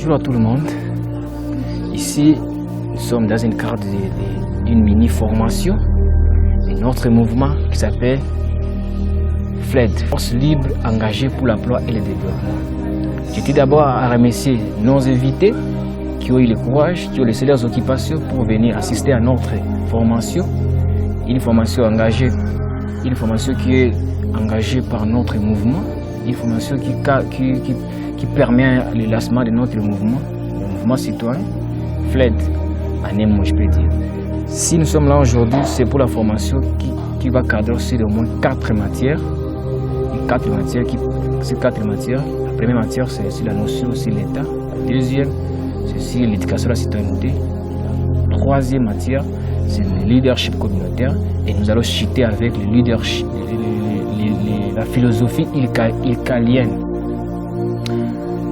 Bonjour à tout le monde. Ici, nous sommes dans une cadre d'une mini-formation de notre mouvement qui s'appelle FLED, Force libre engagée pour l'emploi et le développement. Je tiens d'abord à remercier nos invités qui ont eu le courage, qui ont laissé leurs occupations pour venir assister à notre formation. Une formation engagée, une formation qui est engagée par notre mouvement, une formation qui permet le lancement de notre mouvement, le mouvement citoyen, FLED, en un mot je peux dire. Si nous sommes là aujourd'hui, c'est pour la formation qui va cadrer sur au moins 4 matières. Ces 4 matières, la première matière c'est sur la notion sur l'État, la deuxième c'est sur l'éducation à la citoyenneté, la troisième matière c'est le leadership communautaire et nous allons chuter avec le leadership, la philosophie ilkalienne.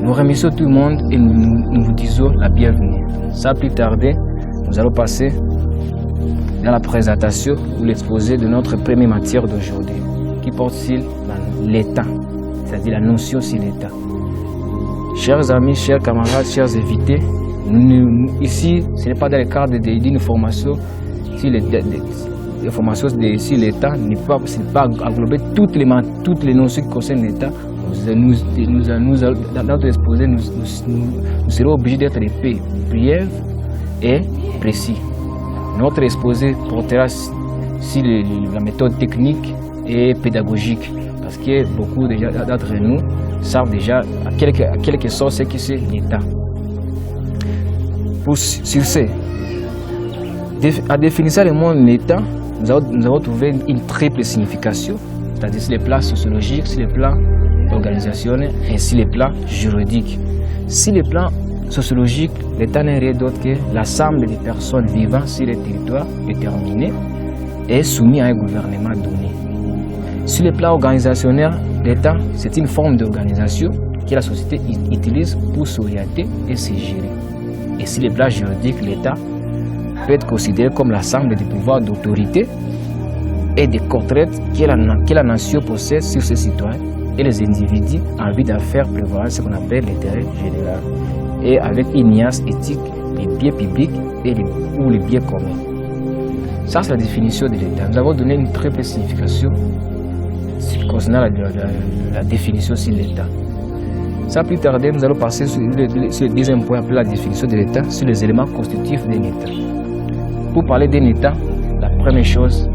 Nous remercions tout le monde et nous vous disons la bienvenue. Sans plus tarder, nous allons passer dans la présentation ou l'exposé de notre première matière d'aujourd'hui, qui porte sur l'État, c'est-à-dire la notion sur l'État. Chers amis, chers camarades, chers invités, ici, ce n'est pas dans le cadre d'une formation sur sur l'État, ne peut pas englober toutes les notions qui concernent l'État. Dans notre exposé, nous serons obligés d'être brefs et précis. Notre exposé portera sur la méthode technique et pédagogique, parce que beaucoup d'entre nous savent déjà à quelque sorte ce que c'est l'État. Sur ce, à définir le mot l'État, nous avons trouvé une triple signification, c'est-à-dire sur les plans sociologiques, sur les plans organisationnels et sur les plans juridiques. Sur les plans sociologiques, l'État n'est rien d'autre que l'ensemble des personnes vivant sur les territoires déterminés et soumis à un gouvernement donné. Sur le plan organisationnel, l'État, c'est une forme d'organisation que la société utilise pour s'orienter et se gérer. Et sur le plan juridique, l'État peut être considéré comme l'ensemble des pouvoirs d'autorité et des contraintes que la nation possède sur ses citoyens et les individus en vue d'en faire prévaloir ce qu'on appelle l'intérêt général, et avec une nuance éthique, les biens publics ou les biens communs. Ça, c'est la définition de l'État. Nous avons donné une triple signification concernant la définition sur l'État. Sans plus tarder, nous allons passer sur le deuxième point, appelé la définition de l'État, sur les éléments constitutifs d'un État. Pour parler d'un État, la première chose,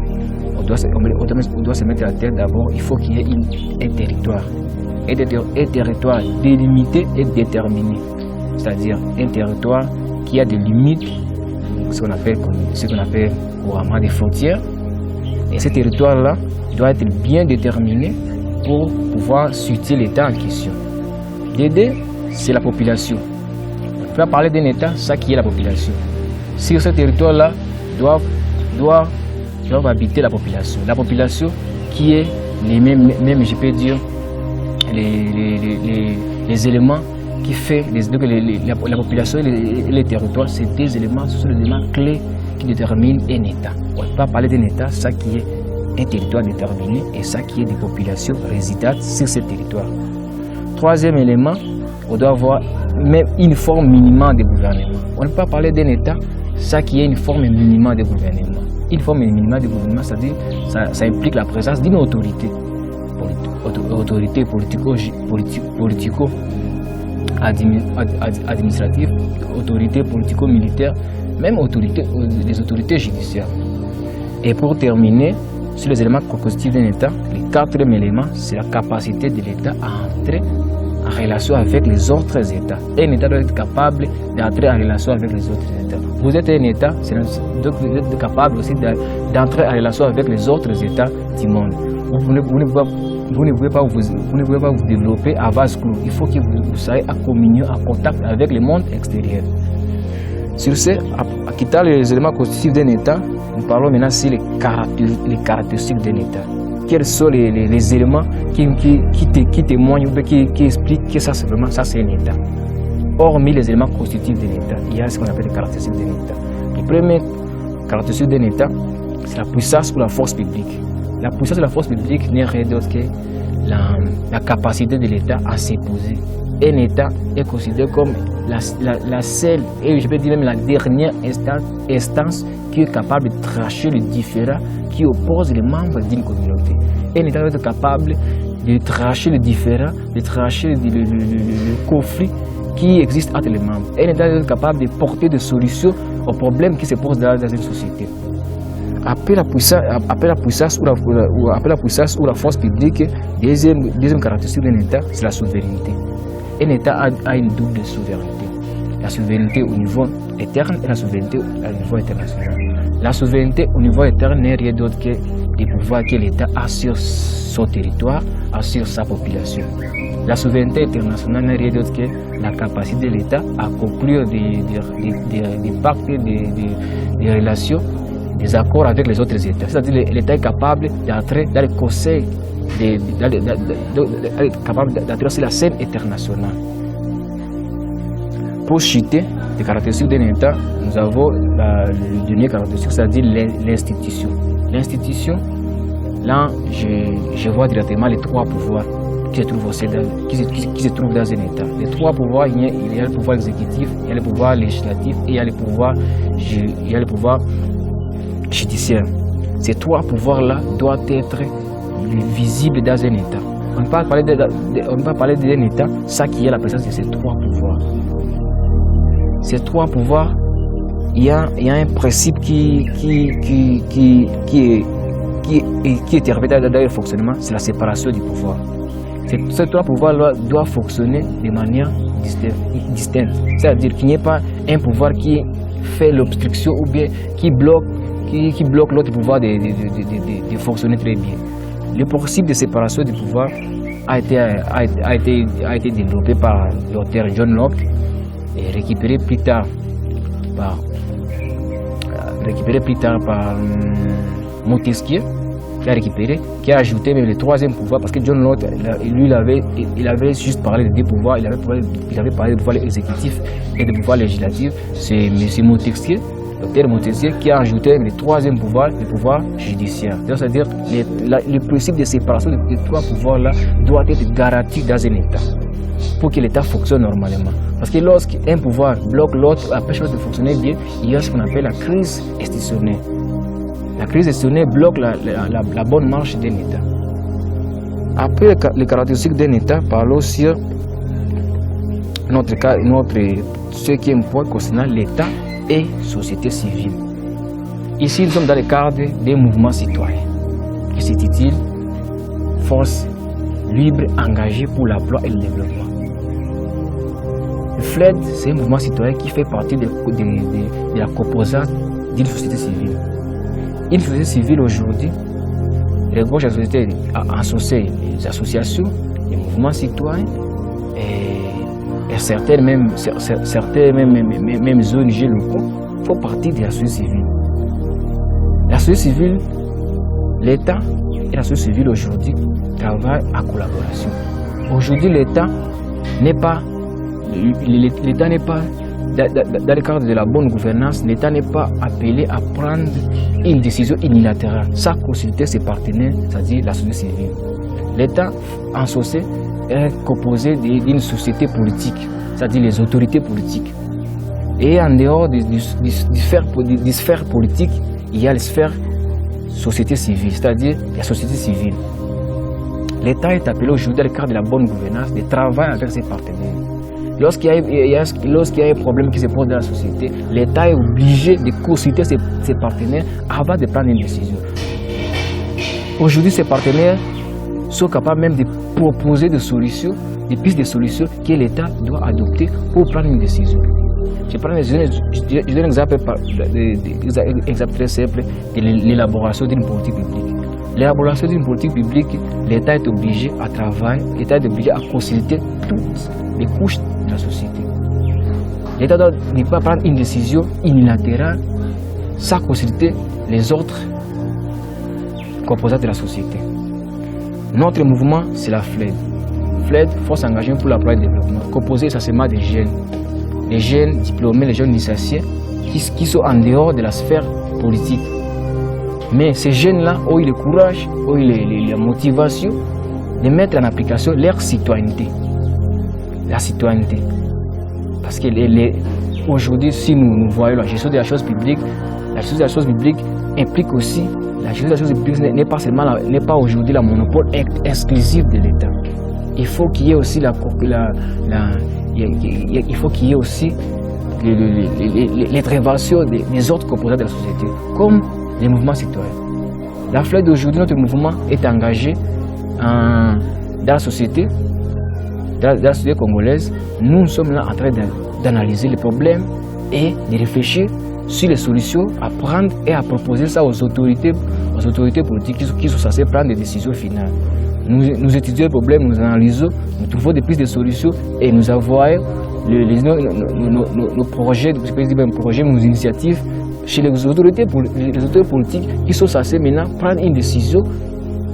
on doit se mettre à la tête d'abord, il faut qu'il y ait un territoire. Un territoire délimité et déterminé. C'est-à-dire un territoire qui a des limites, ce qu'on appelle couramment des frontières. Et ce territoire-là doit être bien déterminé pour pouvoir soutenir l'État en question. L'idée, c'est la population. On peut parler d'un État, ça qui est la population. Sur ce territoire-là, doit habiter la population. La population qui est les mêmes je peux dire, les éléments qui fait la population et les territoires, c'est des éléments, ce sont les éléments clés qui déterminent un État. On ne peut pas parler d'un État, ça qui est un territoire déterminé et ça qui est des populations résidantes sur ce territoire. Troisième élément, on doit avoir même une forme minimale de gouvernement. On ne peut pas parler d'un État, ça qui est une forme minimale de gouvernement. Une forme minimale de gouvernement, c'est-à-dire ça implique la présence d'une autorité politico-administrative, autorité politico-militaire, même des autorités judiciaires. Et pour terminer, sur les éléments constitutifs d'un État, le quatrième élément, c'est la capacité de l'État à entrer en relation avec les autres États. Un État doit être capable d'entrer en relation avec les autres États. Vous êtes un État, donc vous êtes capable aussi d'entrer en relation avec les autres États du monde. Vous ne pouvez pas vous développer à vase clos. Il faut que vous soyez en communion, en contact avec le monde extérieur. Sur ce, en quittant les éléments constitutifs d'un État, nous parlons maintenant sur les caractéristiques d'un État. Quels sont les éléments qui témoignent ou qui expliquent que ça c'est un État. Hormis les éléments constitutifs d'un État, il y a ce qu'on appelle les caractéristiques d'un État. Les premières caractéristiques d'un État, c'est la puissance ou la force publique. La puissance de la force publique n'est rien d'autre que la capacité de l'État à s'imposer. Un État est considéré comme la seule, et je peux dire même la dernière instance qui est capable de trancher le différend qui oppose les membres d'une communauté. Un État doit être capable de trancher le différend, de trancher le conflit qui existe entre les membres. Un État doit être capable de porter des solutions aux problèmes qui se posent dans une société. Après la puissance ou la force publique, deuxième caractéristique d'un État, c'est la souveraineté. Un État a une double souveraineté. La souveraineté au niveau interne et la souveraineté au niveau international. La souveraineté au niveau interne n'est rien d'autre que les pouvoirs que l'État a sur son territoire, a sur sa population. La souveraineté internationale n'est rien d'autre que la capacité de l'État à conclure des pactes, des relations, des accords avec les autres États. C'est-à-dire que l'État est capable d'entrer dans le conseil, capable d'entrer sur la scène internationale. Pour citer les caractéristiques d'un État, nous avons le dernier caractéristique, c'est-à-dire l'institution. L'institution, là, je vois directement les trois pouvoirs qui se trouvent dans un État. Les trois pouvoirs, il y a le pouvoir exécutif, il y a le pouvoir législatif et il y a le pouvoir judiciaire. Ces trois pouvoirs-là doivent être visibles dans un État. On ne peut pas parler d'un État sans qu'il y ait la présence de ces trois pouvoirs. Ces trois pouvoirs, il y a un principe qui est arrivé dans le fonctionnement, c'est la séparation du pouvoir. Ces trois pouvoirs doivent fonctionner de manière distincte. C'est-à-dire qu'il n'y ait pas un pouvoir qui fait l'obstruction ou bien qui bloque l'autre pouvoir de fonctionner très bien. Le principe de séparation du pouvoir a été développé par l'auteur John Locke et récupéré plus tard par Montesquieu, qui a ajouté même le troisième pouvoir, parce que John Locke, lui, il avait juste parlé de deux pouvoirs, il avait parlé du pouvoir exécutif et du pouvoir législatif. C'est M. Montesquieu, docteur Montesquieu, qui a ajouté le troisième pouvoir, le pouvoir judiciaire. C'est-à-dire le principe de séparation de ces trois pouvoirs-là doit être garanti dans un État pour que l'État fonctionne normalement. Parce que lorsqu'un pouvoir bloque l'autre, empêche l'autre de fonctionner bien, il y a ce qu'on appelle la crise institutionnelle. La crise institutionnelle bloque la bonne marche d'un État. Après les caractéristiques d'un État, parlons sur notre cinquième point concernant l'État et société civile. Ici, nous sommes dans le cadre des mouvements citoyens qui s'intitule Force libre engagée pour l'emploi et le développement. Le FLED, c'est un mouvement citoyen qui fait partie de la composante d'une société civile. Une société civile aujourd'hui regorge la société associée les associations, les mouvements citoyens et certaines même ONG locaux font partie de la société civile. La société civile, l'État et la société civile aujourd'hui travaillent en collaboration. Aujourd'hui, l'État n'est pas dans le cadre de la bonne gouvernance, l'État n'est pas appelé à prendre une décision unilatérale sans consulter ses partenaires, c'est-à-dire la société civile. L'État associé est composé d'une société politique, c'est-à-dire les autorités politiques. Et en dehors des sphères politiques, il y a les sphères société civile, c'est-à-dire la société civile. L'État est appelé aujourd'hui, dans le cadre de la bonne gouvernance, de travailler avec ses partenaires. Lorsqu'il y a un problème qui se pose dans la société, l'État est obligé de consulter ses partenaires avant de prendre une décision. Aujourd'hui, ces partenaires sont capables même de proposer des solutions, des pistes de solutions que l'État doit adopter pour prendre une décision. Je donne un exemple très simple de l'élaboration d'une politique publique. L'élaboration d'une politique publique, l'État est obligé à travailler, l'État est obligé à consulter toutes les couches de la société. L'État ne peut pas prendre une décision unilatérale sans consulter les autres composantes de la société. Notre mouvement, c'est la FLED. FLED, Force engagée pour l'emploi et le développement, composé essentiellement des jeunes diplômés, les jeunes licenciés qui sont en dehors de la sphère politique. Mais ces jeunes-là ont eu le courage, ont eu la motivation de mettre en application leur citoyenneté. La citoyenneté. Parce qu'aujourd'hui, si nous voyons la gestion de la chose publique, la gestion de la chose publique implique aussi, la gestion de la chose publique n'est pas aujourd'hui la monopole exclusif de l'État. Il faut qu'il y ait aussi il faut qu'il y ait aussi l'intervention des autres composants de la société, comme les mouvements citoyens. La flèche d'aujourd'hui, notre mouvement est engagé dans la société, congolaise. Nous sommes là en train d'analyser les problèmes et de réfléchir sur les solutions à prendre et à proposer ça aux autorités politiques qui sont censées prendre des décisions finales. Nous étudions les problèmes, nous analysons, nous trouvons des pistes de solutions et nous envoyons nos projets, nos initiatives chez les autorités politiques qui sont censées maintenant prendre une décision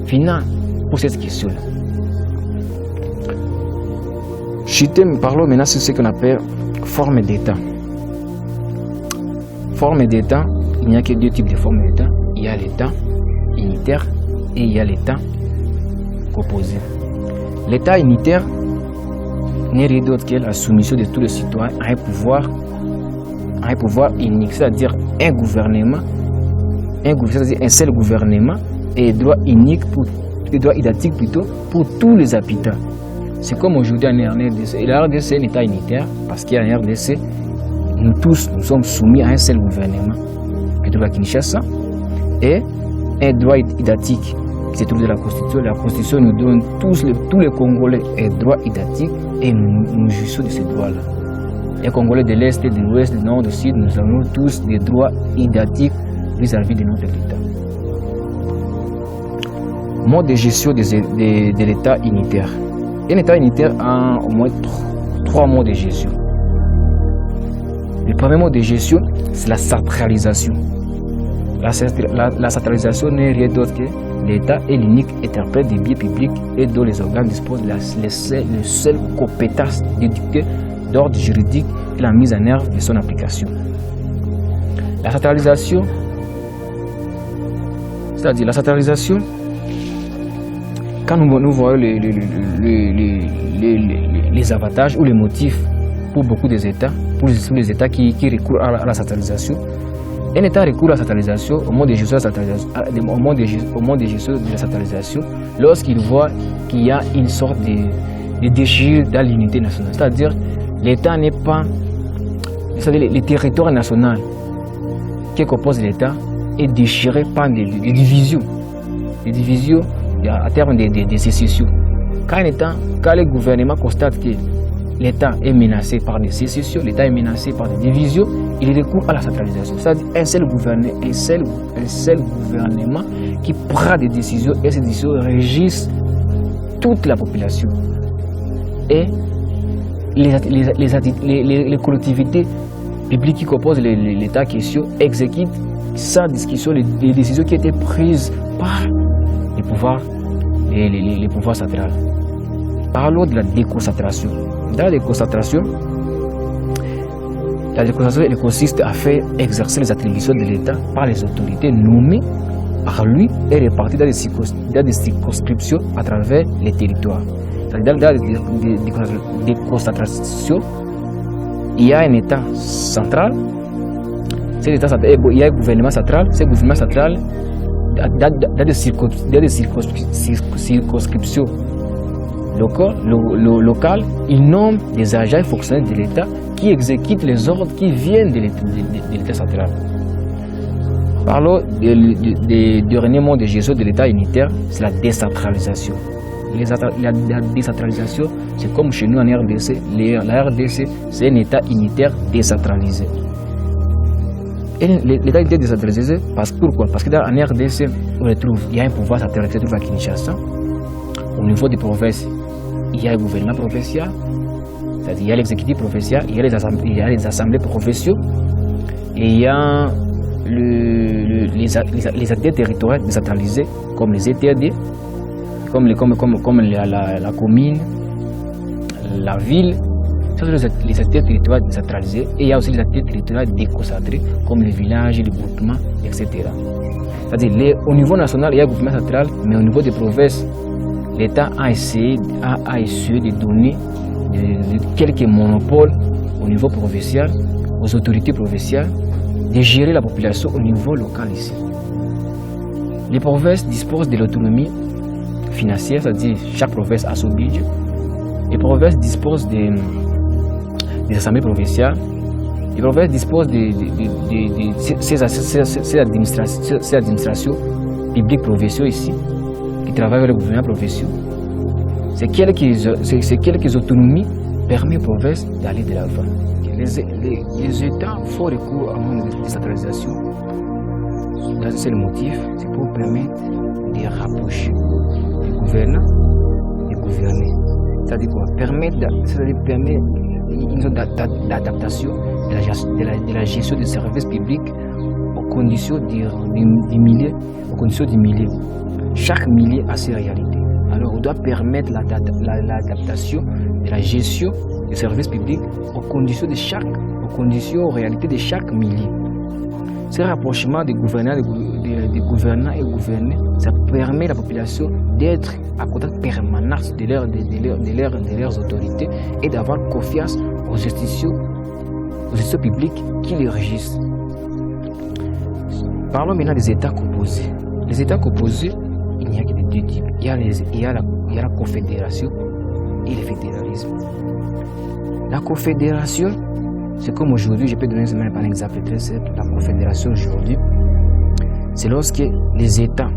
finale pour cette question-là. Parlons maintenant sur ce qu'on appelle forme d'État. Forme d'État, il n'y a que deux types de formes d'État. Il y a l'État unitaire et il y a l'État composé. L'État unitaire n'est rien d'autre que la soumission de tous les citoyens à un pouvoir unique, c'est-à-dire un gouvernement, c'est-à-dire un seul gouvernement et droit identique pour tous les habitants. C'est comme aujourd'hui en RDC. Et la RDC est un État unitaire parce qu'en RDC, nous tous nous sommes soumis à un seul gouvernement qui est à Kinshasa et un droit identique qui se trouve dans la Constitution. La Constitution nous donne tous les Congolais un droit identique et nous jouissons de ces droits-là. Les Congolais de l'Est, de l'Ouest, du Nord, du Sud, nous avons tous des droits identiques vis-à-vis de notre État. Mode de gestion de l'État unitaire. Un État unitaire a au moins trois modes de gestion. Le premier mode de gestion, c'est la centralisation. La centralisation n'est rien d'autre que l'État est l'unique interprète des biens publics et dont les organes disposent de les seules compétences d'édicter d'ordre juridique et la mise en œuvre de son application. La centralisation, c'est-à-dire la centralisation, quand nous voyons les avantages ou les motifs pour beaucoup des États, pour les États qui recourent à la centralisation, un État recourt à la centralisation au moment de gestion de la centralisation lorsqu'il voit qu'il y a une sorte de déchirure dans l'unité nationale. C'est-à-dire l'État n'est pas, c'est-à-dire le territoire national qui compose l'État est déchiré par des divisions. Des divisions à terme de sécession. Quand le gouvernement constate que l'État est menacé par des sécessions, l'État est menacé par des divisions, il recourt à la centralisation. C'est-à-dire un seul gouvernement qui prend des décisions et ces décisions régissent toute la population. Et les collectivités publiques qui composent l'État en question exécutent sans discussion les décisions qui étaient prises par les pouvoirs centrales. Parlons de la déconcentration. Dans la déconcentration, elle consiste à faire exercer les attributions de l'État par les autorités nommées par lui et réparties dans des circonscriptions à travers les territoires. Dans la déconcentration, il y a un État central, il y a un gouvernement central, ce gouvernement central dans des circonscriptions locales, il nomme des agents et fonctionnaires de l'État qui exécutent les ordres qui viennent de l'État central. Parlons du dernier mode de gestion de l'État unitaire, c'est la décentralisation. La décentralisation, c'est comme chez nous en RDC. La RDC, c'est un État unitaire décentralisé. Et l'État unitaire décentralisé, pourquoi? Parce que dans en RDC, il y a un pouvoir central qui se trouve à Kinshasa. Au niveau des provinces, il y a un gouvernement provincial, c'est-à-dire il y a l'exécutif provincial, il y a les assemblées provinciaux, et il y a les acteurs territoriaux décentralisés, comme les ETD, comme la commune, la ville. Ce sont les acteurs territoriaux décentralisés, et il y a aussi les acteurs territoriaux déconcentrés, comme les villages, les groupements, etc. C'est-à-dire, au niveau national, il y a le gouvernement central, mais au niveau des provinces, l'État a essayé de donner quelques monopoles au niveau provincial, aux autorités provinciales, de gérer la population au niveau local ici. Les provinces disposent de l'autonomie financière, c'est-à-dire chaque province a son budget. Les provinces disposent des assemblées provinciales. Les provinces disposent de ces administrations publiques provinciales ici, qui travaillent avec les gouvernements provinciaux. Ces quelques autonomies permettent aux provinces d'aller de l'avant. Les États font recours à une décentralisation. C'est le motif, c'est pour permettre de rapprocher les gouvernants et les gouvernés. C'est-à-dire quoi? Permettre une sorte d'adaptation de la gestion des services publics aux conditions du milieu. Chaque milieu a ses réalités. Alors on doit permettre l'adaptation de la gestion des services publics aux conditions aux réalités de chaque milieu. Ce rapprochement des gouvernants et gouvernés, ça permet à la population d'être à contact permanent de leurs autorités et d'avoir confiance aux institutions publiques qui les régissent. Parlons maintenant des États composés. Les États composés, il n'y a que de deux types. Il y a la confédération et le fédéralisme. La confédération, c'est comme aujourd'hui, je peux donner un exemple très simple. La confédération aujourd'hui, c'est lorsque les États,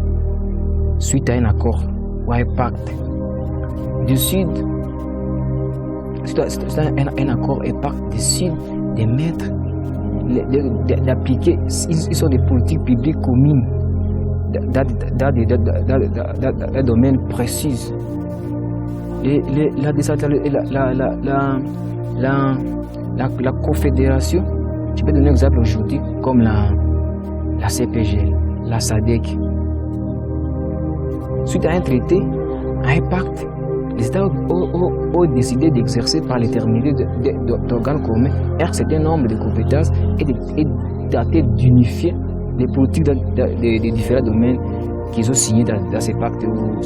suite à un accord ou à un pacte, décident, un accord et pacte, décident de mettre, d'appliquer, ils sont des politiques publiques communes dans des domaines précis. La confédération, je peux donner un exemple aujourd'hui comme la CPGL, la SADC. Suite à un traité, à un pacte, les États ont décidé d'exercer par l'intermédiaire d'organes communs un certain nombre de compétences et d'unifier les politiques des différents domaines qu'ils ont signés dans ces pactes ou dans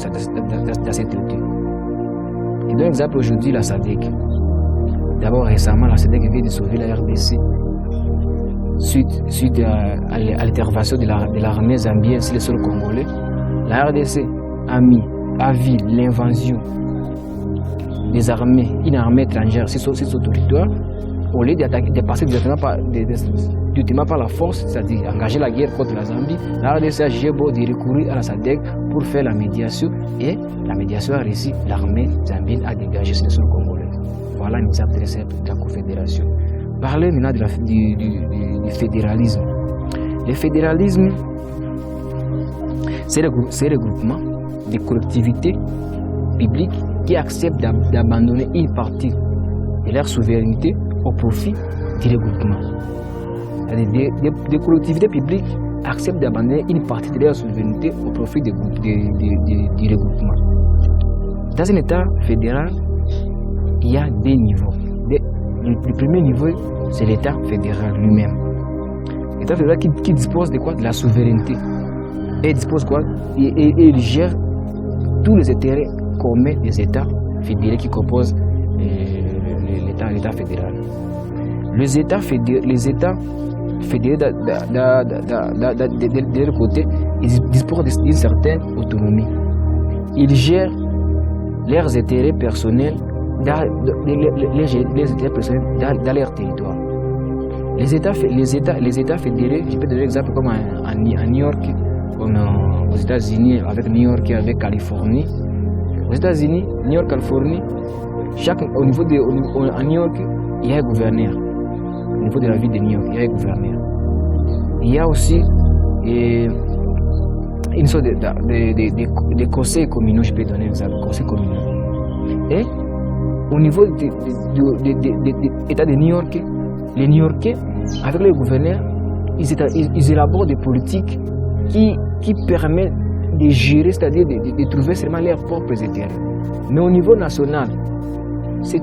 ces traités. Je donne un exemple aujourd'hui, la SADC. D'abord, récemment, la SADC vient de sauver la RDC suite à l'intervention de l'armée zambienne sur le sol congolais. La RDC a vu l'invasion des armées, une armée étrangère sur son territoire. Au lieu de passer directement par la force, c'est-à-dire engager la guerre contre la Zambie, la RDC a jugé beau de recourir à la SADC pour faire la médiation et la médiation a réussi. L'armée zambienne a dégagé sur le sol congolais. Voilà un exemple très simple de la confédération. Parlez maintenant du fédéralisme. Le fédéralisme, c'est le regroupement des collectivités publiques qui acceptent d'abandonner une partie de leur souveraineté au profit du regroupement. Des collectivités publiques acceptent d'abandonner une partie de leur souveraineté au profit du regroupement. Dans un État fédéral, il y a deux niveaux. Le premier niveau, c'est l'État fédéral lui-même. L'État fédéral qui dispose de quoi? De la souveraineté. Et il dispose quoi? Et il gère tous les intérêts communs des États fédérés qui composent l'État fédéral. Les États fédérés de leur côté, ils disposent d'une certaine autonomie. Ils gèrent leurs intérêts personnels dans leur territoire. Les États fédérés, je peux donner un exemple comme à New York, comme aux États-Unis, avec New York et avec Californie. Aux États-Unis, New York, Californie, à New York, il y a un gouverneur. Au niveau de la ville de New York, il y a un gouverneur. Il y a aussi une sorte de conseils communaux, je peux donner un exemple, conseils communaux. Et au niveau de l'État de New York, les New-Yorkais, avec les gouverneurs, ils élaborent des politiques qui permettent de gérer, c'est-à-dire de trouver seulement leurs propres intérêts. Mais au niveau national, c'est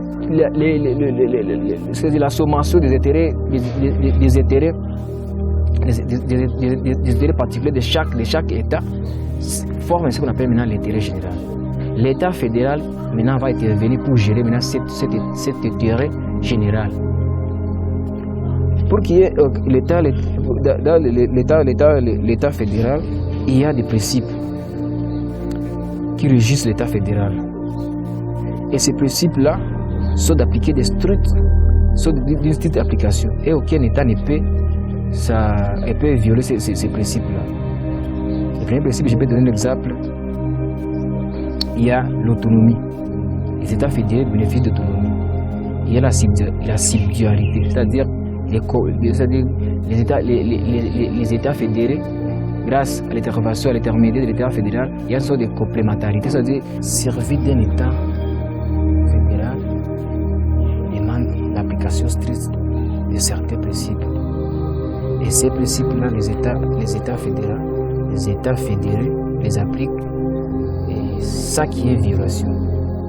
la sommation des intérêts des intérêts particuliers de chaque État forment ce qu'on appelle maintenant l'intérêt général. L'État fédéral maintenant va intervenir pour gérer maintenant cet intérêt général. Pour qu'il y ait l'État fédéral, il y a des principes qui régissent l'État fédéral. Et ces principes-là sont d'appliquer d'une stricte application. Et aucun État ne peut violer ces principes-là. Le premier principe, je peux donner l'exemple. Il y a l'autonomie. Les États fédérés bénéficient d'autonomie. Il y a la subsidiarité, c'est-à-dire les États fédérés, grâce à l'intervention, à l'intermédiaire de l'État fédéral, il y a une sorte de complémentarité, c'est-à-dire servir d'un État fédéral demande l'application stricte de certains principes. Et ces principes-là, les États fédérés les appliquent, et ça qui est violation,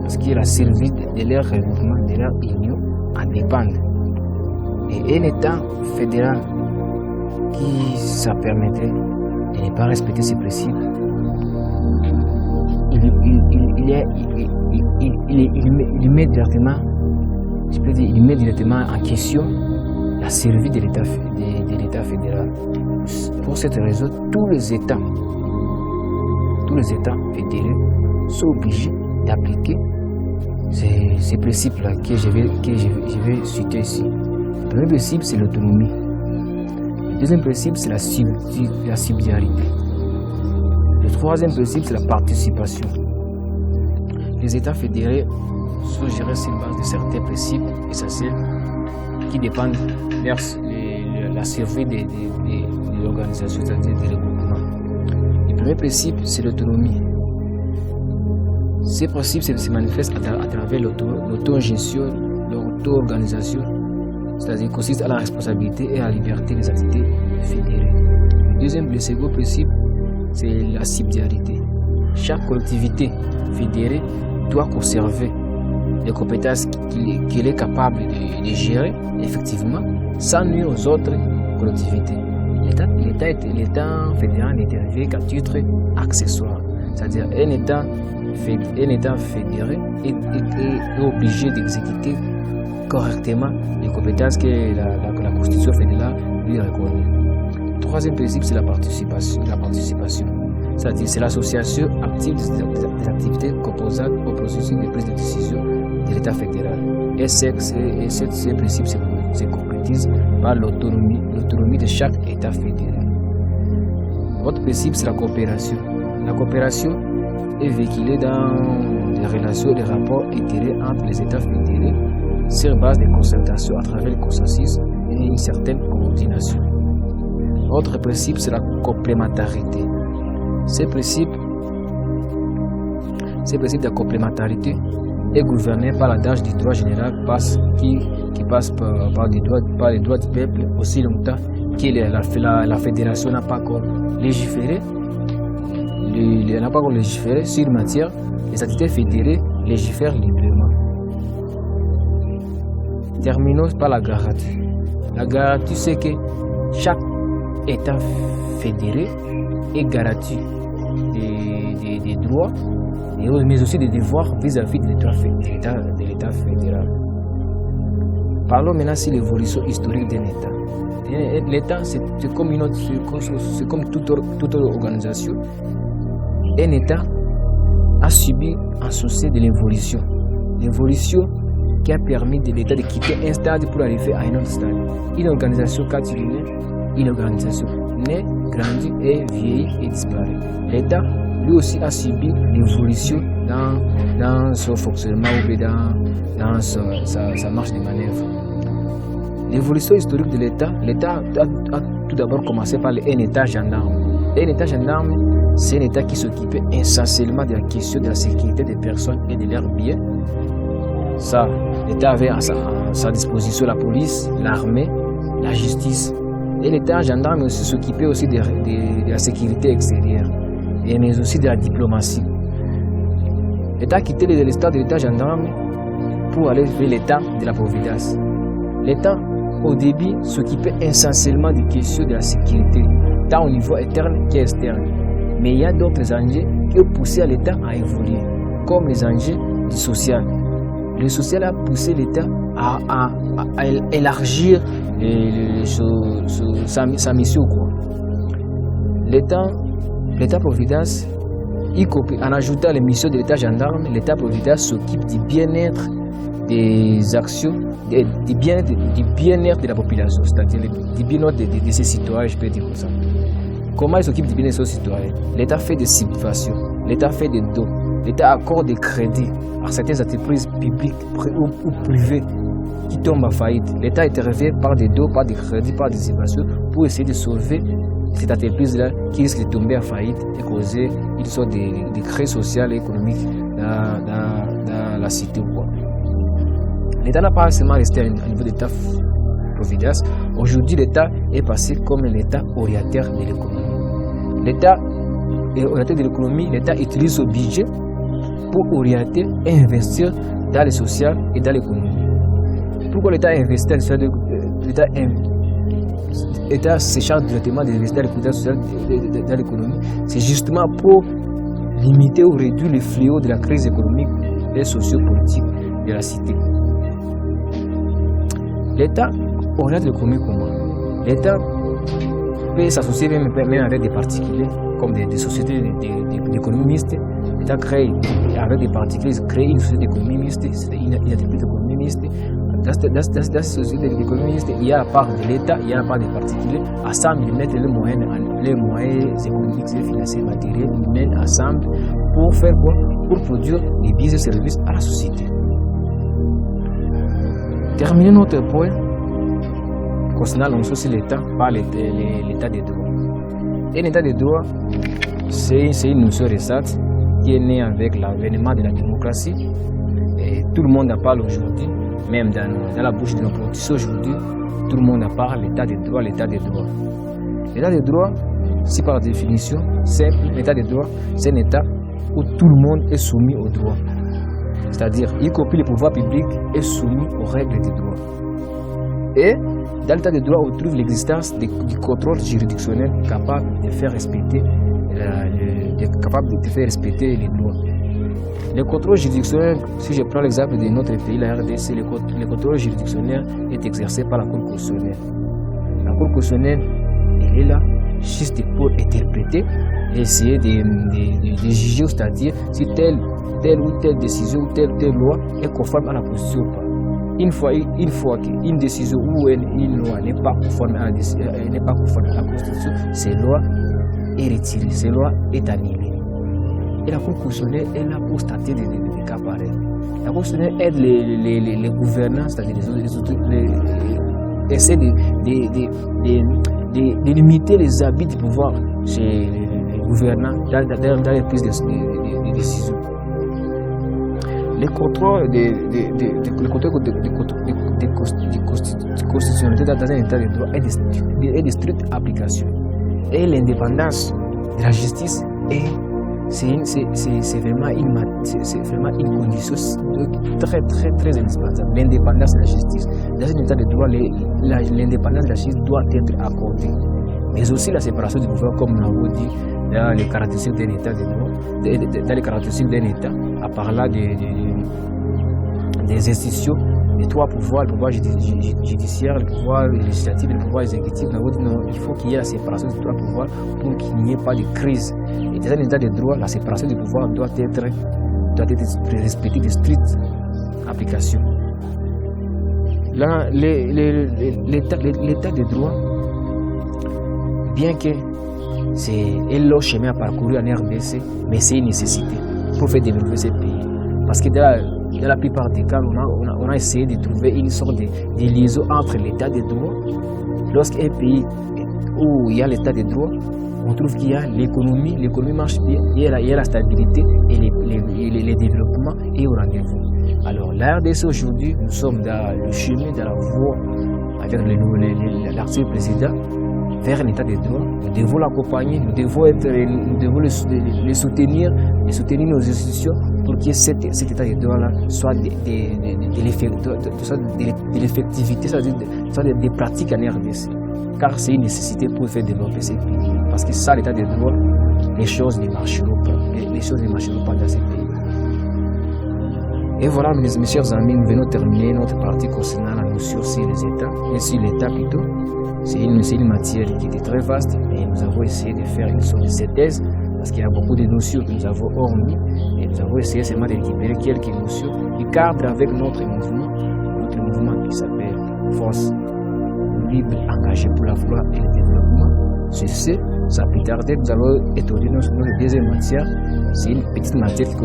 parce qu'il a servi de leur regroupement, de leur union, en dépendent. Et un État fédéral qui ça permettrait de ne pas respecter ces principes, il met directement en question la survie de l'État fédéral. Pour cette raison, tous les États fédérés sont obligés d'appliquer ces principes-là que je vais citer ici. Le premier principe, c'est l'autonomie. Le deuxième principe, c'est la subsidiarité. Le troisième principe, c'est la participation. Les États fédérés sont gérés sur base de certains principes essentiels qui dépendent de la survie de l'organisation, c'est-à-dire des regroupements. Le premier principe, c'est l'autonomie. Ces principes se manifestent à travers l'auto-gestion, l'auto-organisation, c'est-à-dire consiste à la responsabilité et à la liberté des entités fédérées. Le second principe, c'est la subsidiarité. Chaque collectivité fédérée doit conserver les compétences qu'elle est capable de gérer effectivement sans nuire aux autres collectivités. L'État fédéral n'intervient qu'à titre accessoire, c'est-à-dire un État fédéré est obligé d'exécuter correctement les compétences que la Constitution fédérale lui reconnaît. Le troisième principe, c'est la participation. C'est-à-dire c'est l'association active des activités composantes au processus de prise de décision de l'État fédéral. Et ces principes se concrétisent par l'autonomie de chaque État fédéré. L'autre principe, c'est la coopération. La coopération est véhiculée dans des relations, des rapports intérêts entre les États fédérés sur base de concertations à travers le consensus et une certaine coordination. L'autre principe, c'est la complémentarité. Ces principes de complémentarité est gouverné par l'adage du droit général qui passe par les droits du peuple aussi longtemps que la fédération n'a pas encore légiféré. Sur une matière, les entités fédérées légifèrent librement. Terminons par la garantie. La garantie, c'est que chaque État fédéré est garanti des droits, mais aussi des devoirs vis-à-vis de l'État fédéral. Parlons maintenant sur l'évolution historique d'un État. L'État, c'est comme toute autre organisation. Un État a subi un succès de l'évolution. L'évolution qui a permis de l'État de quitter un stade pour arriver à un autre stade. Une organisation, quand il naît, une organisation naît, grandit et vieillit et disparaît. L'État, lui aussi, a subi l'évolution dans son fonctionnement ou dans sa marche de manœuvre. L'évolution historique de l'État a tout d'abord commencé par un État gendarme. Un État gendarme, c'est un État qui s'occupait essentiellement de la question de la sécurité des personnes et de leurs biens. Ça, l'État avait à sa disposition la police, l'armée, la justice. Et l'État gendarme aussi s'occupait aussi de la sécurité extérieure, mais aussi de la diplomatie. L'État quittait le stade de l'État gendarme pour aller vers l'État de la Providence. L'État, au début, s'occupait essentiellement des questions de la sécurité, tant au niveau interne qu'externe. Mais il y a d'autres enjeux qui ont poussé l'État à évoluer, comme les enjeux du social. Le social a poussé l'État à élargir sa mission. L'État-providence, en ajoutant les missions de l'État gendarme, l'État-providence s'occupe du bien-être des actions, du bien-être de la population, c'est-à-dire du bien-être de ses citoyens, je peux dire comme ça. Comment il s'occupe du bien-être de ses citoyens? L'État fait des subventions, l'État fait des dons, l'État accorde des crédits à certaines entreprises publiques ou privées qui tombent en faillite. L'État intervient par des dons, par des crédits, par des subventions pour essayer de sauver cette entreprise-là qui risque de tomber en faillite et causer une sorte de crise sociale et économique dans la cité. L'État n'a pas seulement resté au niveau de l'État-providence. Aujourd'hui, l'État est passé comme l'État orientateur de l'économie. L'État orientateur de l'économie, l'État utilise son budget pour orienter et investir dans le social et dans l'économie. Pourquoi l'État investit dans le social? L'État se charge directement d'investir dans le social et dans l'économie. C'est justement pour limiter ou réduire le fléau de la crise économique et socio-politique de la cité. L'État oriente l'économie comment? L'État peut s'associer même avec des particuliers, comme des sociétés d'économie mixte. L'État crée avec des particuliers, crée une société d'économie mixte, une entreprise d'économie mixte. Dans cette société d'économie mixte, il y a la part de l'État, il y a la part des particuliers. Ensemble, ils mettent les moyens économiques et financiers matériels, ils mettent ensemble pour faire quoi? Pour produire des biens et services à la société. Terminer notre point concernant aussi l'État par l'État des droits. Et l'État des droits, c'est une notion récente qui est née avec l'avènement de la démocratie. Et tout le monde en parle aujourd'hui, même dans la bouche de nos politiciens aujourd'hui, tout le monde en parle, l'État des droits, l'État des droits. L'État des droits, si par définition simple, l'État des droits, c'est un État où tout le monde est soumis aux droits. C'est-à-dire, y compris le pouvoir public est soumis aux règles des droits. Et dans l'état des droits, on trouve l'existence du contrôle juridictionnel capable de faire respecter les lois. Le contrôle juridictionnel, si je prends l'exemple de notre pays, la RDC, le contrôle juridictionnel est exercé par la Cour constitutionnelle. La Cour constitutionnelle, elle est là juste pour interpréter et essayer de juger, c'est-à-dire si telle ou telle décision ou telle loi est conforme à la Constitution ou pas. Une fois qu'une décision ou une loi n'est pas conforme à la Constitution, cette loi est retirée, cette loi est annulée. Et la Cour constitutionnelle est là pour statuer des cas pareils. La Cour constitutionnelle aide les gouvernants, c'est-à-dire essaie de limiter les abus du pouvoir chez les gouvernants dans les prises de décisions. Le contrôle de constitutionnalité dans un état de droit est de stricte application. Et l'indépendance de la justice c'est vraiment une condition très indispensable. L'indépendance de la justice. Dans un état de droit, l'indépendance de la justice doit être accordée. Mais aussi la séparation du pouvoir, comme nous l'avons dit, dans les caractéristiques d'un état de droit, dans les caractéristiques d'un état, à parlant des institutions, les trois pouvoirs, le pouvoir judiciaire, le pouvoir législatif et le pouvoir exécutif. Nous avons dit non, il faut qu'il y ait la séparation des trois pouvoirs pour qu'il n'y ait pas de crise. Et dans un état de droit, la séparation des pouvoirs doit être respectée de strictes applications. L'état de droit, bien que c'est un long chemin à parcourir en RDC, mais c'est une nécessité pour faire développer ce pays. Parce que dans la plupart des cas, on a essayé de trouver une sorte de liaison entre l'état de droit. Lorsqu'un pays où il y a l'état de droit, on trouve qu'il y a l'économie marche bien, il y a la stabilité et les développements et au rendez-vous. Alors la RDC aujourd'hui, nous sommes dans le chemin, dans la voie avec l'actuel président vers un état de droit. Nous devons l'accompagner, nous devons les soutenir nos institutions pour que cet état de droit-là soit de l'effectivité, soit des pratiques en RDC. Car c'est une nécessité pour faire développer ces pays. Parce que sans l'état de droit, les choses ne marcheront pas. Les choses ne marcheront pas dans ces pays. Et voilà, mes chers amis, nous venons terminer notre partie concernant la notion sur les États, et sur l'État plutôt. C'est une matière qui était très vaste, et nous avons essayé de faire une sorte de synthèse, parce qu'il y a beaucoup de notions que nous avons hormis, et nous avons essayé seulement de récupérer quelques notions qui cadrent avec notre mouvement qui s'appelle Force libre engagée pour la foi et le développement. Sur ce, sans plus tarder, nous allons étudier notre deuxième matière. C'est une petite matière qui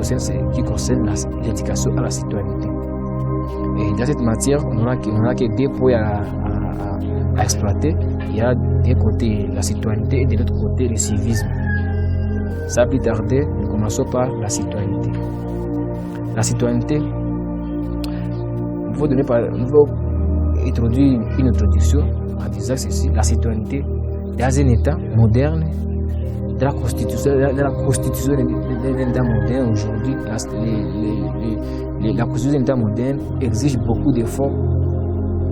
concerne l'éducation à la citoyenneté. Et dans cette matière, on n'aura que deux points à exploiter. Il y a d'un côté la citoyenneté et de l'autre côté le civisme. Sans plus tarder, nous commençons par la citoyenneté. La citoyenneté, nous allons introduire une introduction en disant ceci: la citoyenneté dans un État moderne, dans la constitution d'un État moderne aujourd'hui, la constitution d'un État moderne exige beaucoup d'efforts,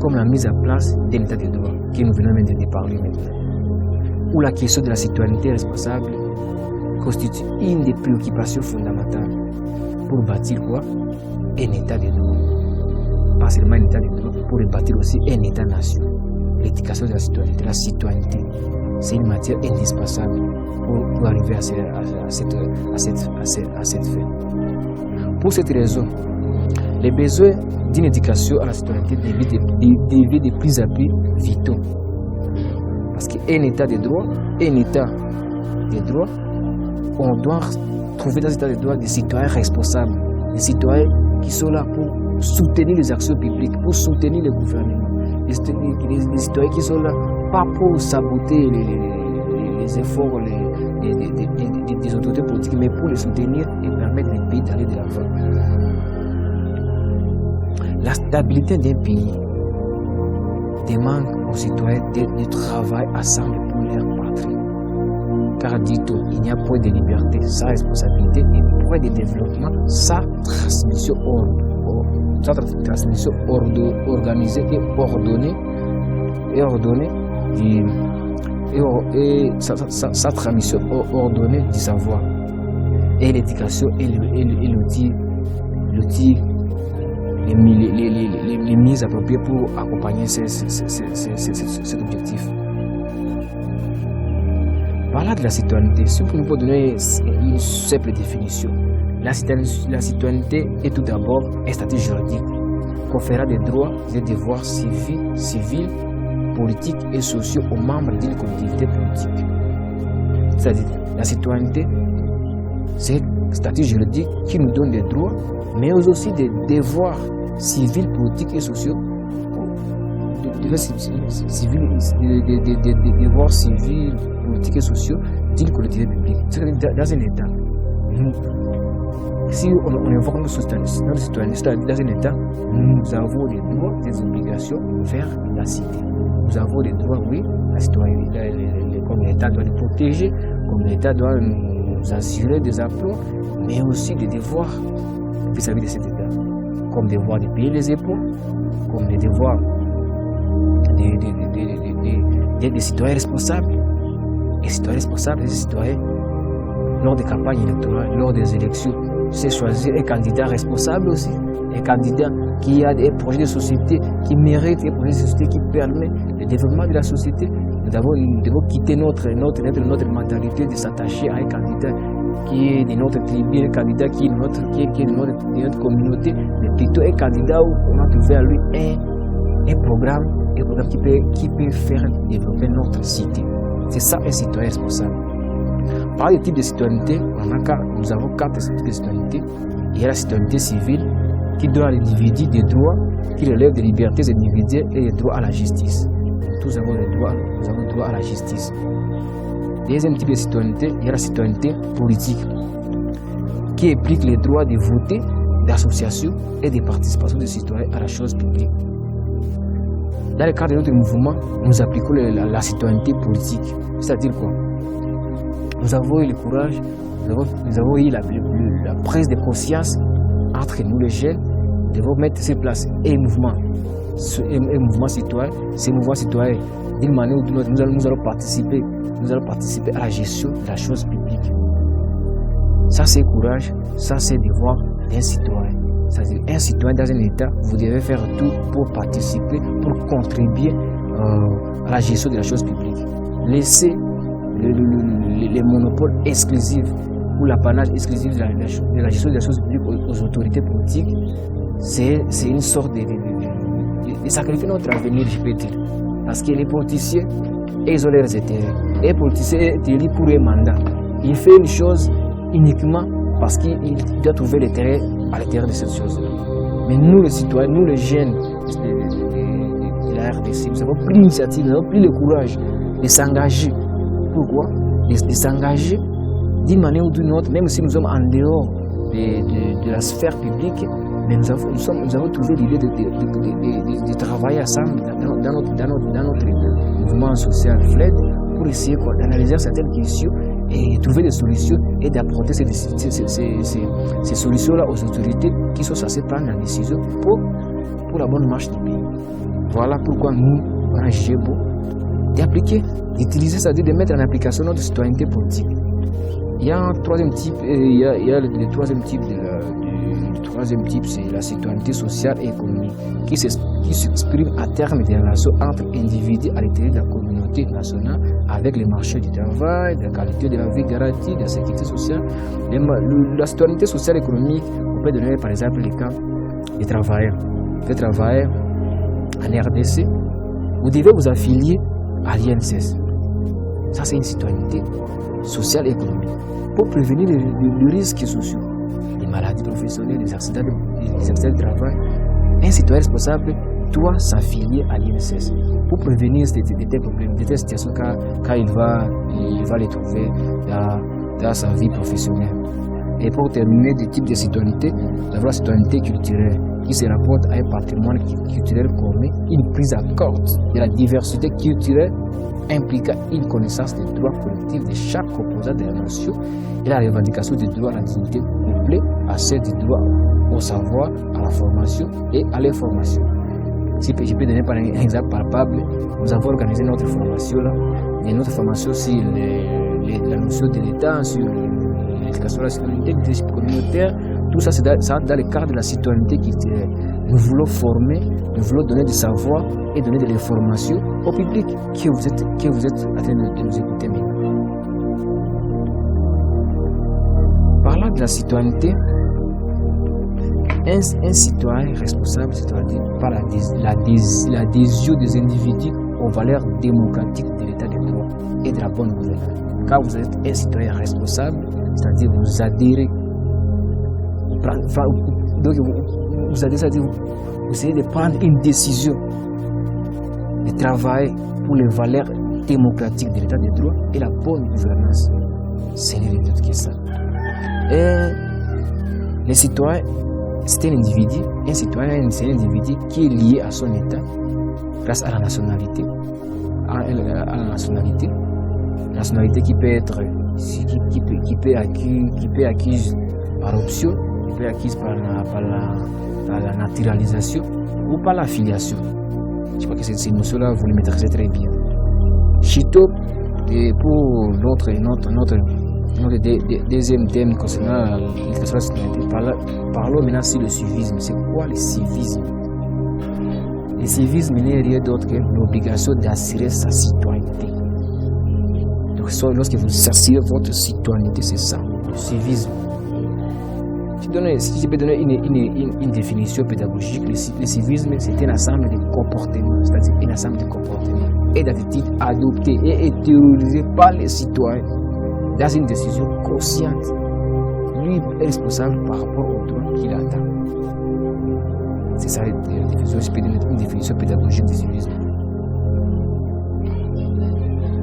comme la mise en place d'un État de droit, que nous venons de parler maintenant, où la question de la citoyenneté responsable constitue une des préoccupations fondamentales pour bâtir quoi? Un État de droit. Pas seulement un État de droit, pour bâtir aussi un État-nation. L'éducation de la citoyenneté, c'est une matière indispensable pour arriver à cette fin. Pour cette raison, les besoins d'une éducation à la citoyenneté deviennent de plus en plus vitaux. Parce qu'un État de droit, on doit trouver dans cet État de droit des citoyens responsables, des citoyens qui sont là pour soutenir les actions publiques, pour soutenir le gouvernement, les citoyens qui sont là pas pour saboter les efforts des autorités politiques, mais pour les soutenir et permettre au pays d'aller de l'avant. La stabilité d'un pays demande aux citoyens de travailler ensemble pour leur patrie. Car dit-on, il n'y a point de liberté sans responsabilité et point de développement sans transmission organisée et ordonnée et sa transmission ordonnée du savoir. Et l'éducation est l'outil, les mises appropriées pour accompagner cet objectif. Parlant de la citoyenneté, si nous pouvons donner une simple définition, la citoyenneté est tout d'abord un statut juridique conférant des droits et des devoirs civils, politiques et sociaux aux membres d'une collectivité politique. C'est-à-dire, la citoyenneté, c'est un statut juridique qui nous donne des droits, mais aussi des devoirs civils, politiques et sociaux. Des devoirs civils, politiques et sociaux d'une collectivité publique. Dans un État, si on évoque notre citoyenneté dans un État, nous avons des droits, des obligations vers la cité. Nous avons des droits, oui, la citoyenneté, comme l'État doit nous protéger, comme l'État doit nous assurer des emplois, mais aussi des devoirs vis-à-vis de cet État, comme devoir de payer les impôts, comme les devoirs des citoyens responsables. Et citoyens responsables, les citoyens, lors des campagnes électorales, lors des élections, c'est choisir un candidat responsable aussi, un candidat qui a des projets de société, qui mérite des projets de société, qui permet le développement de la société. Nous devons quitter notre mentalité de s'attacher à un candidat qui est de notre tribu, un candidat qui est de notre communauté, mais plutôt un candidat où on a trouvé à lui un programme qui peut faire développer notre cité. C'est ça un citoyen responsable. Par les types de citoyenneté, nous avons 4 types de citoyenneté. Il y a la citoyenneté civile qui donne à l'individu des droits qui relèvent des libertés individuelles et des droits à la justice. Nous avons droit à la justice. Deuxième type de citoyenneté, il y a la citoyenneté politique qui implique les droits de voter, d'association et de participation des citoyens à la chose publique. Dans le cadre de notre mouvement, nous appliquons la citoyenneté politique. C'est-à-dire quoi? nous avons eu le courage, nous avons eu la prise de conscience entre nous les jeunes, de mettre sur place un mouvement citoyen. Ces mouvements citoyens, d'une manière ou d'une autre, nous allons participer à la gestion de la chose publique. Ça c'est courage, ça c'est devoir d'un citoyen. C'est-à-dire un citoyen dans un État, vous devez faire tout pour participer, pour contribuer à la gestion de la chose publique. Laisser les monopoles exclusifs ou l'apanage exclusif de la gestion de la chose publique aux autorités politiques, c'est une sorte de sacrifier notre avenir, je peux dire. Parce que les politiciens, ils ont leurs intérêts. Et les politiciens sont élus pour un mandat. Il fait une chose uniquement parce qu'il doit trouver l'intérêt à l'intérieur de cette chose-là. Mais nous, les citoyens, nous, les jeunes de la RDC, nous avons pris l'initiative, nous avons pris le courage de s'engager. Pourquoi? De s'engager d'une manière ou d'une autre, même si nous sommes en dehors de la sphère publique, mais nous avons trouvé l'idée de travailler ensemble dans notre mouvement social FLED pour essayer d'analyser certaines questions et trouver des solutions et d'apporter ces solutions-là aux autorités qui sont censées prendre la décision pour la bonne marche du pays. Voilà pourquoi nous, on a jugé beau d'appliquer, d'utiliser, c'est-à-dire de mettre en application notre citoyenneté politique. Il y a un troisième type, le troisième type, c'est la citoyenneté sociale et économique, qui s'exprime à terme des relations entre individus à l'intérieur de la communauté nationale avec les marchés du travail, de la qualité de la vie garantie, de la sécurité sociale. La citoyenneté sociale et économique, on peut donner par exemple les cas des travailleurs. Des travailleurs en RDC, vous devez vous affilier à l'INSS. Ça, c'est une citoyenneté sociale et économique pour prévenir les risques sociaux, les maladies professionnelles, les accidents de travail. Un citoyen responsable doit s'affilier à l'INSS pour prévenir des problèmes, des situations quand il va les trouver dans sa vie professionnelle. Et pour terminer, des types de citoyenneté, nous avons la citoyenneté culturelle qui se rapporte à un patrimoine culturel commun, une prise en compte de la diversité culturelle impliquant une connaissance des droits collectifs de chaque composant de la nation et la revendication des droits à la dignité couplée à celle des droits au savoir, à la formation et à l'information. Si je peux donner par un exemple palpable, nous avons organisé notre formation là, et notre formation sur la notion de l'État, sur l'éducation à la citoyenneté, le leadership communautaire, tout ça c'est dans le cadre de la citoyenneté culturelle. Nous voulons former, nous voulons donner du savoir et donner de l'information au public que vous êtes en train de nous écouter maintenant. Parlant de la citoyenneté, un citoyen responsable, c'est-à-dire par l'adhésion des individus aux valeurs démocratiques de l'état de droit et de la bonne gouvernance. Quand vous êtes un citoyen responsable, c'est-à-dire vous adhérez, c'est-à-dire vous essayez de prendre une décision, de travailler pour les valeurs démocratiques de l'état de droit et la bonne gouvernance. Ce n'est rien d'autre que ça. Et les citoyens, c'est un individu, c'est un individu qui est lié à son état grâce à la nationalité. La nationalité qui peut être acquise par option, qui peut être acquise par la naturalisation ou par la filiation. Je crois que ces notions-là, vous les maîtrisez très bien. Chito, pour notre deuxième thème concernant l'éducation à la citoyenneté, parlons maintenant sur le civisme. C'est quoi le civisme? Le civisme n'est rien d'autre que l'obligation d'assurer sa citoyenneté. Donc, lorsque vous assurez votre citoyenneté, c'est ça, le civisme. Si je peux donner une définition pédagogique, le civisme, c'est un ensemble de comportements, c'est-à-dire un ensemble de comportements et d'attitudes adoptées et intériorisées par les citoyens dans une décision consciente. Lui est responsable par rapport aux droits qu'il attend. C'est ça une définition pédagogique du civisme.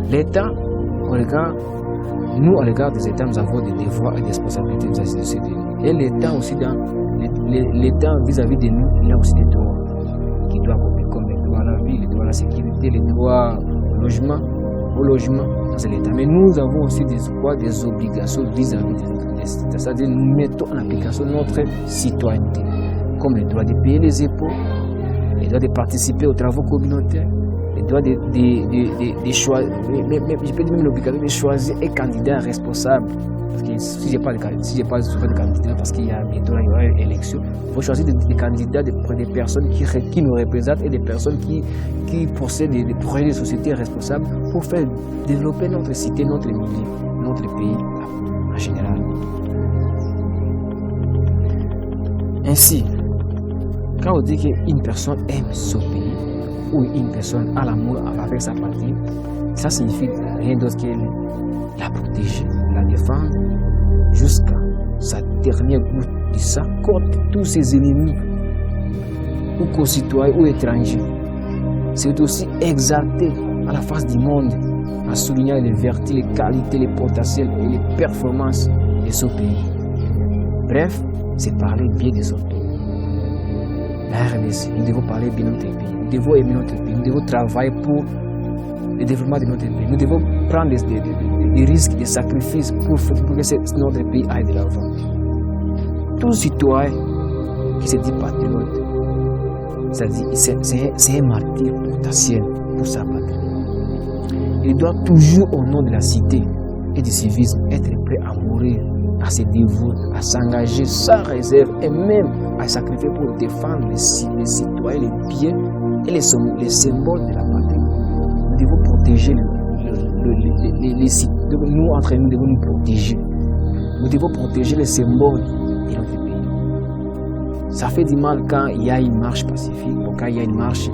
L'État, nous, à l'égard des États, nous avons des devoirs et des responsabilités vis-à-vis de ces deux. Et l'État aussi, l'État vis-à-vis de nous, il a aussi des droits qui doivent accomplir, comme les droits à la vie, les droits à la sécurité, les droits au logement, au logement, c'est l'État. Mais nous avons aussi des obligations vis-à-vis de notre destin. C'est-à-dire nous mettons en application notre citoyenneté, comme le droit de payer les impôts, le droit de participer aux travaux communautaires, le droit de choisir, je peux dire même l'obligation de choisir un candidat responsable. Parce que si je n'ai pas de candidat, parce qu'il y a bientôt il y aura une élection, il faut choisir des candidats, des personnes qui nous représentent et des personnes qui possèdent des projets de société responsables pour faire développer notre cité, notre milieu, notre pays en général. Ainsi, quand on dit qu'une personne aime son pays ou une personne a l'amour avec sa patrie, ça signifie rien d'autre que la protéger, la défendre jusqu'à sa dernière goutte de sang contre tous ses ennemis, ou concitoyens ou étrangers. C'est aussi exalter à la face du monde en soulignant les vertus, les qualités, les potentiels et les performances de son pays. Bref, c'est parler bien de son pays. La RDC, nous devons parler bien de notre pays, nous devons aimer notre pays, nous devons travailler pour le développement de notre pays, nous devons prendre des risques, des sacrifices pour que notre pays aille de l'avant. Tout citoyen qui se dit patriote, c'est un martyr potentiel pour sa patrie. Il doit toujours, au nom de la cité et du civisme, être prêt à mourir, à se dévouer, à s'engager sans réserve et même à sacrifier pour défendre les citoyens, les biens et les symboles de la patrie. Nous devons protéger les citoyens. Nous, entre nous, devons nous protéger. Nous devons protéger les symboles de notre pays. Ça fait du mal quand il y a une marche pacifique, ou quand il y a une marche,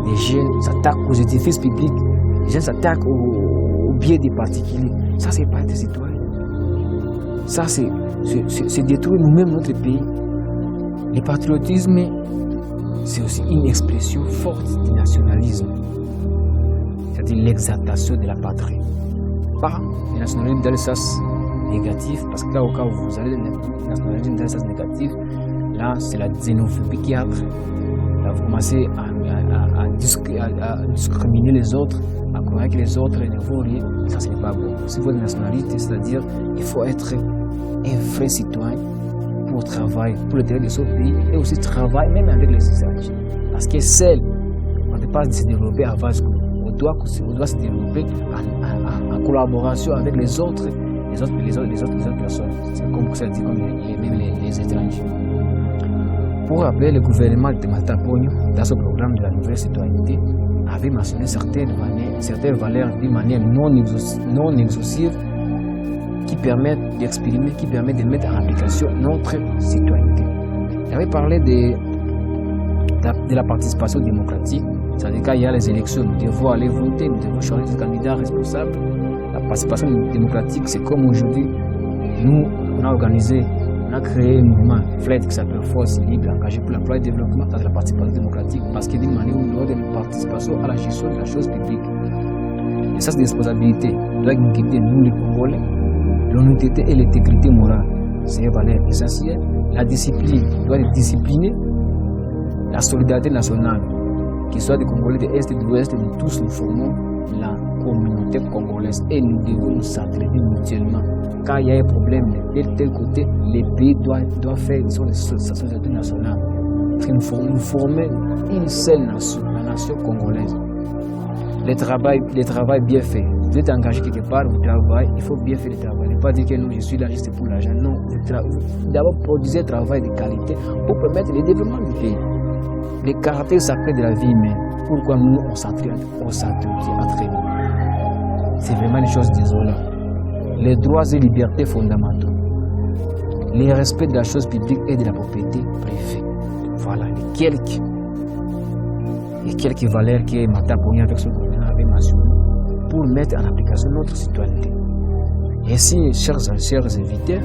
les jeunes s'attaquent aux édifices publics, les jeunes s'attaquent aux biens des particuliers. Ça, c'est pas être citoyen. Ça, c'est détruire nous-mêmes notre pays. Le patriotisme, c'est aussi une expression forte du nationalisme, c'est-à-dire l'exaltation de la patrie. Pas le nationalisme dans le sens négatif, parce que là, au cas où vous allez le nationalisme dans le sens négatif, là, c'est la xénophobie qui entre. Là, vous commencez à discriminer les autres, à croire que les autres ne vont rien. Ça, ce n'est pas bon. C'est votre nationalité, c'est-à-dire qu'il faut être un vrai citoyen pour travailler pour le terrain de son pays et aussi travailler même avec les étrangers. Parce que seul, on ne peut pas se développer à vase clos. On doit se développer en collaboration avec les autres personnes. C'est comme ça dit, comme les étrangers. Pour rappeler, le gouvernement de Martha Pogno, dans son programme de la nouvelle citoyenneté, avait mentionné certaines valeurs d'une manière non exhaustive qui permettent d'exprimer, qui permettent de mettre en application notre citoyenneté. Il avait parlé de la participation démocratique. C'est-à-dire qu'il y a les élections, nous devons aller voter, nous devons choisir des candidats responsables. La participation démocratique, c'est comme aujourd'hui, nous, on a créé un mouvement FLED qui s'appelle Force Libre Engagée pour l'Emploi et le Développement dans la participation démocratique, parce qu'il y a une manière où nous avons une participation à la gestion de la chose publique. Et ça, c'est des responsabilités. Doit nous guider, nous les Congolais. L'honnêteté et l'intégrité morale, c'est une valeur essentielle. La discipline doit être disciplinée. La solidarité nationale, qu'il soit des Congolais de l'Est et de l'Ouest, nous tous nous formons la communauté congolaise et nous devons nous s'entraider mutuellement. Quand il y a un problème de tel côté, les pays doivent faire sa société nationale. Parce que nous formons une seule nation, la nation congolaise. Le travail bien fait. Vous êtes engagé quelque part, vous travaillez, il faut bien faire le travail. Ne pas dire que non, je suis là juste pour l'argent. Non, d'abord produisez un travail de qualité pour permettre le développement du pays. Le caractère sacré de la vie humaine. Pourquoi nous, on s'entraide entre nous? C'est vraiment une chose désolante. Les droits et libertés fondamentaux. Le respect de la chose publique et de la propriété privée. Voilà les quelques valeurs que Martha Pogno avec son gouvernement avait mentionnées pour mettre en application notre citoyenneté. Et ainsi, chers invités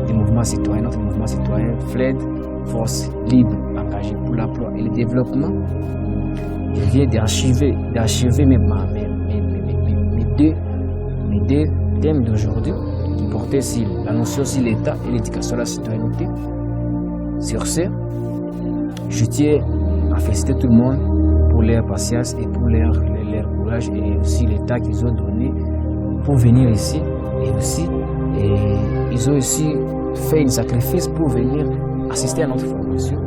du mouvement citoyen, notre mouvement citoyen FLED, Force Libre Engagée pour l'Emploi et le Développement, il vient d'achever mes deux thèmes d'aujourd'hui qui portaient sur la notion sur l'État et l'éducation à la citoyenneté. Sur ce, je tiens à féliciter tout le monde pour leur patience et pour leur courage et aussi le temps qu'ils ont donné pour venir ici. Et aussi, ils ont aussi fait un sacrifice pour venir assister à notre formation.